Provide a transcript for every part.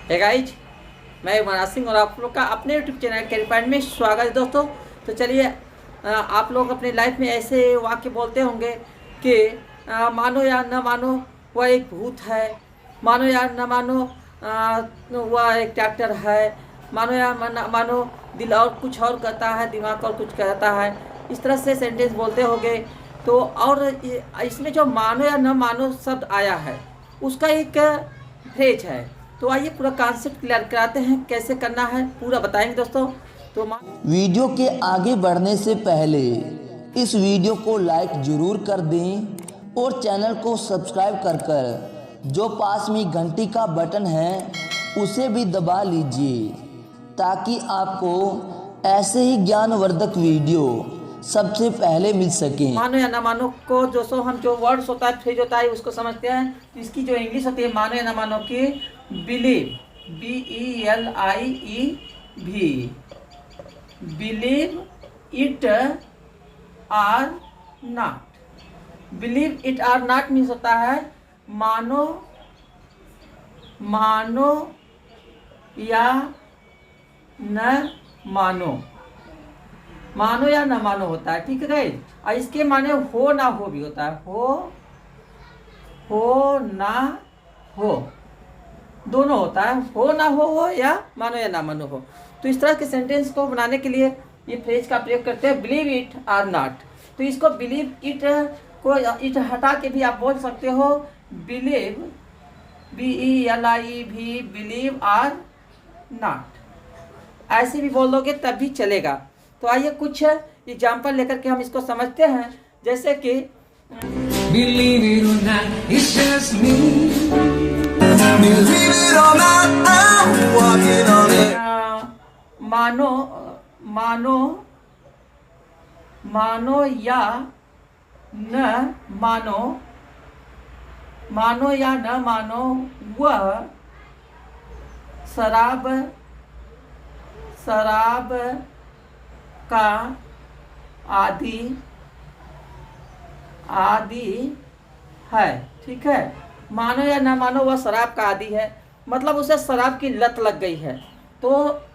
Hey guys, मैं मनराज सिंह और आप लोग का अपने यूट्यूब चैनल कैरी पॉइंट में स्वागत है दोस्तों। तो चलिए, आप लोग अपने लाइफ में ऐसे वाक्य बोलते होंगे कि मानो या न मानो वह एक भूत है, मानो या न मानो वह एक डॉक्टर है, मानो या न मानो दिल और कुछ और कहता है, दिमाग और कुछ कहता है। इस तरह से सेंटेंस बोलते होंगे। तो और इसमें जो मानो या न मानो शब्द आया है उसका एक फ्रेज है। तो आइए पूरा कॉन्सेप्ट क्लियर कराते हैं, कैसे करना है पूरा बताएंगे दोस्तों। तो वीडियो के आगे बढ़ने से पहले इस वीडियो को लाइक जरूर कर दें और चैनल को सब्सक्राइब कर जो पास में घंटी का बटन है उसे भी दबा लीजिए ताकि आपको ऐसे ही ज्ञानवर्धक वीडियो सबसे पहले मिल सके। मानो या ना मानो को दोस्तों हम जो वर्ड्स होता है, फ्रेज होता है, उसको समझते हैं। तो इसकी जो इंग्लिश होती है मानो या ना मानो की, believe, BELIEV, believe it or not. Believe it or not means होता है मानो मानो या न मानो, मानो या न मानो होता है, ठीक है गाइस। और इसके माने हो ना हो भी होता है, हो ना हो दोनों होता है, हो ना हो या मानो या ना मानो हो। तो इस तरह के सेंटेंस को बनाने के लिए ये फ्रेज का प्रयोग करते हैं, बिलीव इट आर नॉट। तो इसको बिलीव इट को इट हटा के भी आप बोल सकते हो believe, BELIEV, believe or not. ऐसे भी बोल दोगे तब भी चलेगा। तो आइए कुछ एग्जाम्पल लेकर के हम इसको समझते हैं। जैसे कि Believe it or not, it's just me. Believe it or not, I'm walking on it. मानो मानो मानो या न मानो, मानो या न मानो वह शराब का आदि है, ठीक है। मानो या ना मानो वह शराब का आदि है, मतलब उसे शराब की लत लग गई है। तो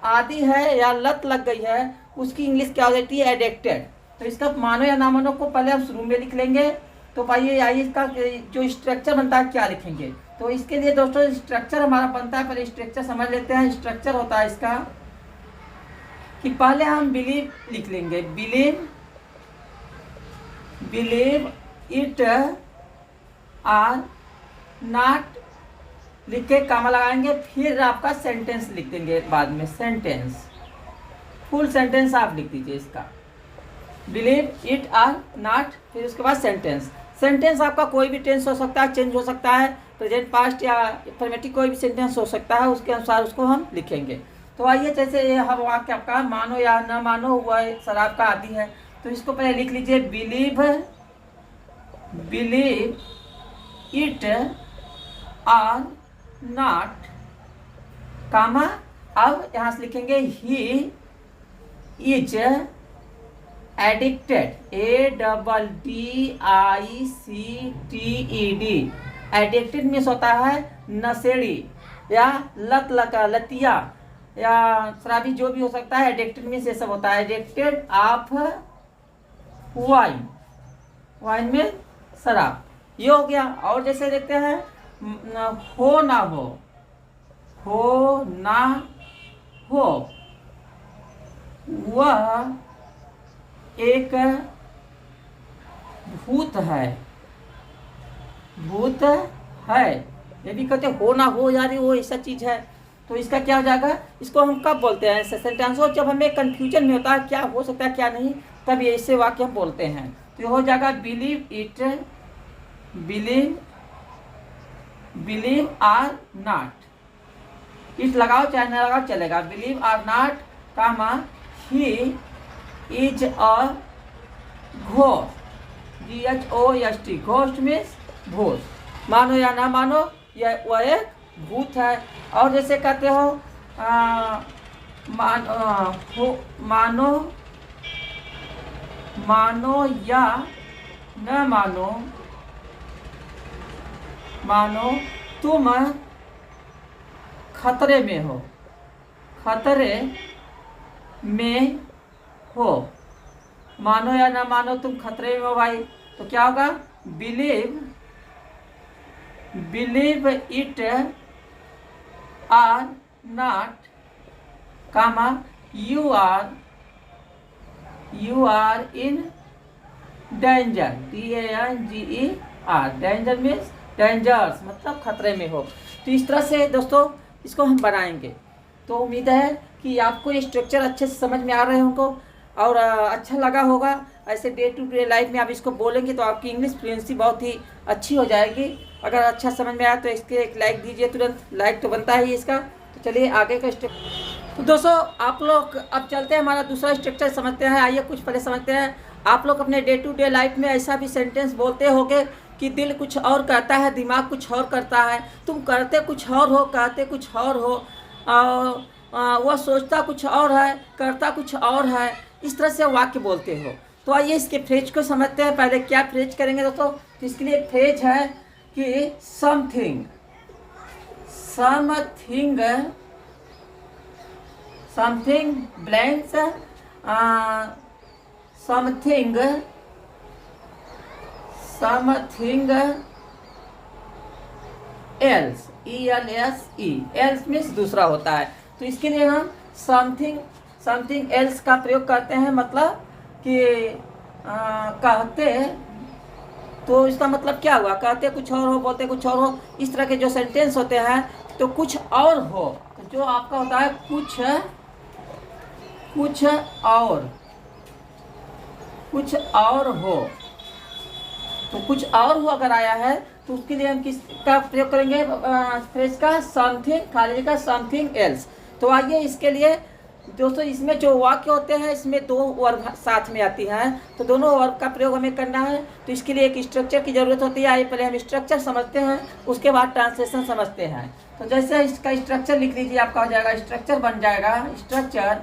आदि है या लत लग गई है, उसकी इंग्लिश क्या हो जाती है, एडिक्टेड। तो इसका मानो या ना मानो को पहले हम शुरू में लिख लेंगे। तो आइए इसका जो स्ट्रक्चर बनता है क्या लिखेंगे। तो इसके लिए दोस्तों स्ट्रक्चर हमारा बनता है, पहले स्ट्रक्चर समझ लेते हैं। स्ट्रक्चर होता है इसका कि पहले हम बिलीव लिख लेंगे, बिलीव इट आर नॉट लिख के कामा लगाएंगे, फिर आपका सेंटेंस लिख देंगे बाद में। सेंटेंस फुल सेंटेंस आप लिख दीजिए इसका, बिलीव इट आर नॉट, फिर उसके बाद सेंटेंस। सेंटेंस आपका कोई भी टेंस हो सकता है, चेंज हो सकता है, प्रेजेंट, पास्ट या अफर्मेटिव कोई भी सेंटेंस हो सकता है, उसके अनुसार उसको हम लिखेंगे। तो आइए, जैसे ये हम वाक्य आपका मानो या न मानो हुआ शराब का आदि है, तो इसको पहले लिख लीजिए बिलीव इट आर नॉट, कामा। अब यहाँ से लिखेंगे he is addicted, ADDICTED। Addicted means होता है नशेड़ी या लतिया या शराबी, जो भी हो सकता है। एडिक्टेड मीन्स ये सब होता है। एडिक्टेड ऑफ वाइन, वाइन में शराब, ये हो गया। और जैसे देखते हैं हो ना हो वह एक भूत है, ये भी कहते हो ना हो यार, वो ऐसा चीज है। तो इसका क्या हो जाएगा, इसको हम कब बोलते हैं सेंटेंस हो, जब हमें कंफ्यूजन में होता है क्या हो सकता है क्या नहीं, तब ये ऐसे वाक्य हम बोलते हैं। तो ये हो जाएगा बिलीव आर नॉट। इट लगाओ चाहे ना लगाओ चलेगा। Believe or not, comma he is a ghost, GHOST, ghost means भूत। मानो या ना मानो यह वह एक भूत है। और जैसे कहते हो मानो या न मानो तुम खतरे में हो, खतरे में हो, मानो या ना मानो तुम खतरे में हो भाई, तो क्या होगा? Believe it or not, comma you are in danger, DANGER, danger means dangers, मतलब खतरे में हो। तो इस तरह से दोस्तों इसको हम बनाएंगे। तो उम्मीद है कि आपको ये स्ट्रक्चर अच्छे से समझ में आ रहे होंगे और अच्छा लगा होगा। ऐसे डे टू डे लाइफ में आप इसको बोलेंगे तो आपकी इंग्लिश फ्लुएंसी बहुत ही अच्छी हो जाएगी। अगर अच्छा समझ में आया तो इसके एक लाइक दीजिए, तुरंत लाइक तो बनता है इसका। तो चलिए आगे का स्ट्रक्चर। तो दोस्तों आप लोग अब चलते हैं, हमारा दूसरा स्ट्रक्चर समझते हैं। आइए कुछ पहले समझते हैं। आप लोग अपने डे टू डे लाइफ में ऐसा भी सेंटेंस बोलते होंगे कि दिल कुछ और कहता है, दिमाग कुछ और करता है, तुम करते कुछ और हो, कहते कुछ और हो, वह सोचता कुछ और है, करता कुछ और है। इस तरह से वाक्य बोलते हो। तो आइए इसके फ्रेज को समझते हैं। पहले क्या फ्रेज करेंगे दोस्तों? तो इसके लिए एक फ्रेज है कि something blanks, something else, ELSE, else means दूसरा होता है। तो इसके लिए हम समथिंग एल्स का प्रयोग करते हैं, मतलब कि कहते, तो इसका मतलब क्या हुआ? कहते कुछ और हो, बोलते कुछ और हो। इस तरह के जो सेंटेंस होते हैं तो कुछ और हो, तो जो आपका होता है कुछ और हो। तो कुछ और हो अगर आया है तो उसके लिए हम किसका प्रयोग करेंगे? फ्रेज का समथिंग, खाली जगह समथिंग एल्स। तो आइए इसके लिए दोस्तों, इसमें जो वाक्य होते हैं इसमें दो वर्ब साथ में आती हैं, तो दोनों वर्ब का प्रयोग हमें करना है। तो इसके लिए एक स्ट्रक्चर की ज़रूरत होती है। आइए पहले हम स्ट्रक्चर समझते हैं, उसके बाद ट्रांसलेशन समझते हैं। तो जैसे इसका स्ट्रक्चर लिख लीजिए, आपका हो जाएगा, स्ट्रक्चर बन जाएगा। स्ट्रक्चर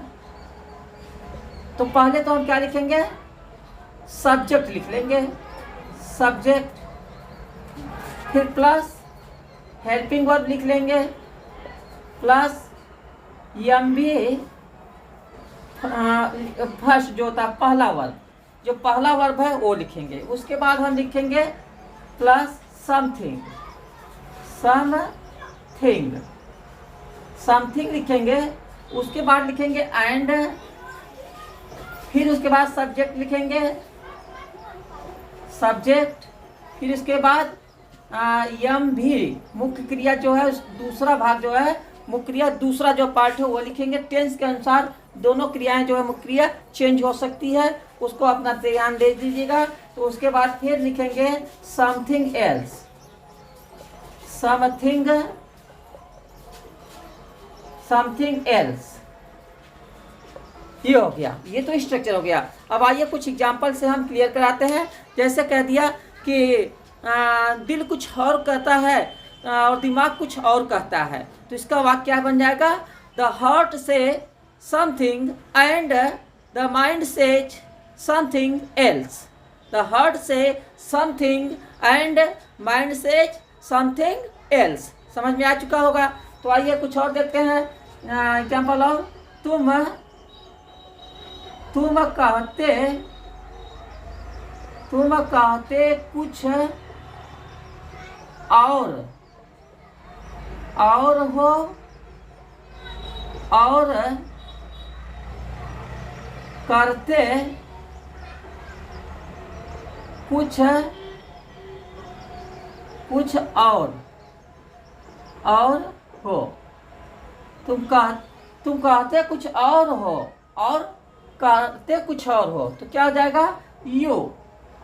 तो पहले तो हम क्या लिखेंगे? सब्जेक्ट लिख लेंगे, सब्जेक्ट, फिर प्लस हेल्पिंग वर्ब लिख लेंगे, प्लस MB फर्स्ट जो होता है पहला वर्ब, जो पहला वर्ब है वो लिखेंगे। उसके बाद हम लिखेंगे प्लस समथिंग लिखेंगे। उसके बाद लिखेंगे एंड, फिर उसके बाद सब्जेक्ट लिखेंगे, सब्जेक्ट, फिर उसके बाद MB मुख्य क्रिया जो है, दूसरा भाग जो है मुख्य क्रिया, दूसरा जो पार्ट है वो लिखेंगे। टेंस के अनुसार दोनों क्रियाएं जो है मुख्य क्रिया चेंज हो सकती है, उसको अपना ध्यान दे दीजिएगा। तो उसके बाद फिर लिखेंगे समथिंग एल्स, समथिंग एल्स। ये हो गया, ये तो स्ट्रक्चर हो गया। अब आइए कुछ एग्जाम्पल से हम क्लियर कराते हैं। जैसे कह दिया कि दिल कुछ और कहता है और दिमाग कुछ और कहता है, तो इसका वाक्य क्या बन जाएगा? द हार्ट से something and the mind says something else. The heart से something and mind says something else. समझ में आ चुका होगा। तो आइए कुछ और देखते हैं एग्जाम्पल ऑफ तुम कहते कुछ और हो और करते कुछ और हो। तुम कहते कुछ और हो और करते कुछ और हो, तो क्या हो जाएगा? यू।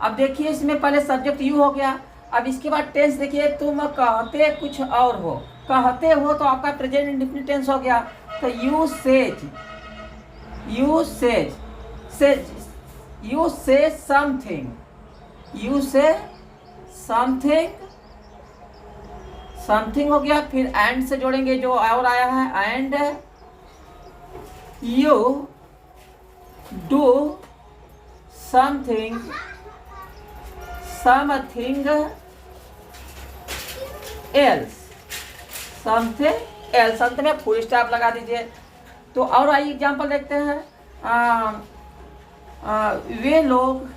अब देखिए इसमें पहले सब्जेक्ट यू हो गया। अब इसके बाद टेंस देखिए, तुम कहते कुछ और हो, कहते हो तो आपका प्रेजेंट इंडेफिनिट टेंस हो गया। तो यू से समथिंग हो गया। फिर एंड से जोड़ेंगे जो और आया है, and you do something else, else, अंत में फुल स्टॉप लगा दीजिए। तो और आइए एग्जाम्पल देखते हैं। वे लोग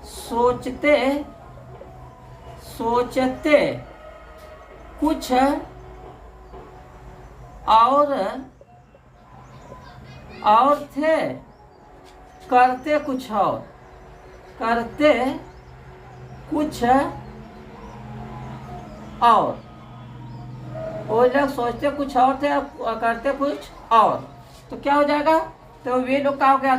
सोचते कुछ और थे, करते कुछ और, वो लोग सोचते कुछ और थे और करते कुछ और। तो क्या हो जाएगा? तो वे लोग का हो गया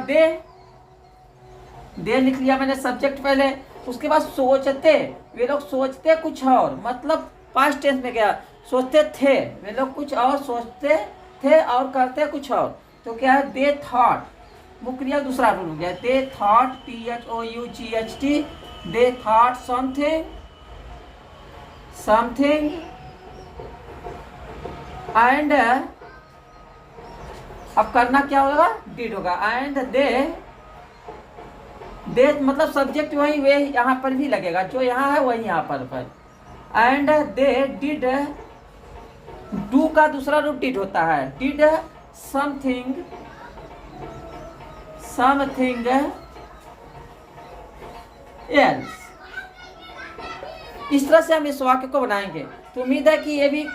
दे लिख लिया मैंने सब्जेक्ट पहले। उसके बाद सोचते, वे लोग सोचते कुछ और, मतलब पास्ट टेंस में गया। सोचते थे, वे लोग कुछ और सोचते थे और करते कुछ और। तो क्या है? दे थॉट, वो क्रिया दूसरा रूल हो गया। They thought, THOUGHT, they thought something and अब करना क्या होगा? डिड होगा। एंड दे मतलब सब्जेक्ट वही वे यहाँ पर भी लगेगा, जो यहाँ है वही यहाँ पर। एंड दे डिड, डू का दूसरा रूप डिड होता है। Did something else. इस तरह से हम इस वाक्य को बनाएंगे। तो उम्मीद है कि ये भी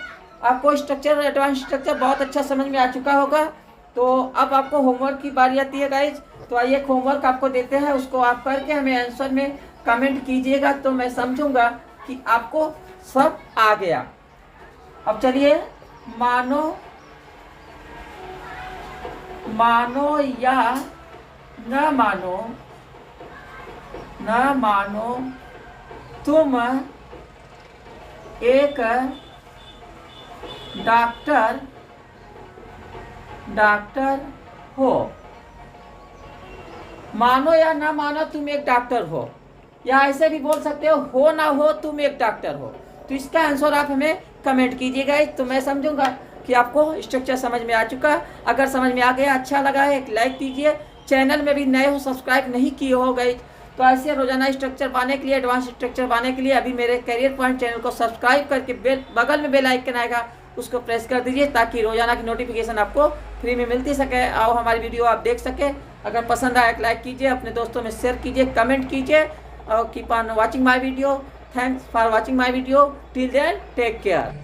आपको स्ट्रक्चर, एडवांस स्ट्रक्चर बहुत अच्छा समझ में आ चुका होगा। तो अब आपको होमवर्क की बारी आती है गाइज। तो आइए होमवर्क आपको देते हैं, उसको आप करके हमें आंसर में कमेंट कीजिएगा, तो मैं समझूंगा कि आपको सब आ गया। अब चलिए, मानो या न मानो तुम एक डॉक्टर हो। मानो या ना मानो तुम एक डॉक्टर हो, या ऐसे भी बोल सकते हो ना हो तुम एक डॉक्टर हो। तो इसका आंसर आप हमें कमेंट कीजिएगा, तो मैं समझूंगा कि आपको स्ट्रक्चर समझ में आ चुका। अगर समझ में आ गया, अच्छा लगा है, एक लाइक दीजिए। चैनल में भी नए हो, सब्सक्राइब नहीं किए हो गए, तो ऐसे रोजाना स्ट्रक्चर पाने के लिए, एडवांस स्ट्रक्चर पाने के लिए अभी मेरे करियर पॉइंट चैनल को सब्सक्राइब करके बगल में बेल आइकन आएगा, उसको प्रेस कर दीजिए, ताकि रोजाना की नोटिफिकेशन आपको फ्री में मिलती सके और हमारी वीडियो आप देख सके। अगर पसंद आए लाइक कीजिए, अपने दोस्तों में शेयर कीजिए, कमेंट कीजिए और keep on watching my video. Thanks for watching my video. Till then take care.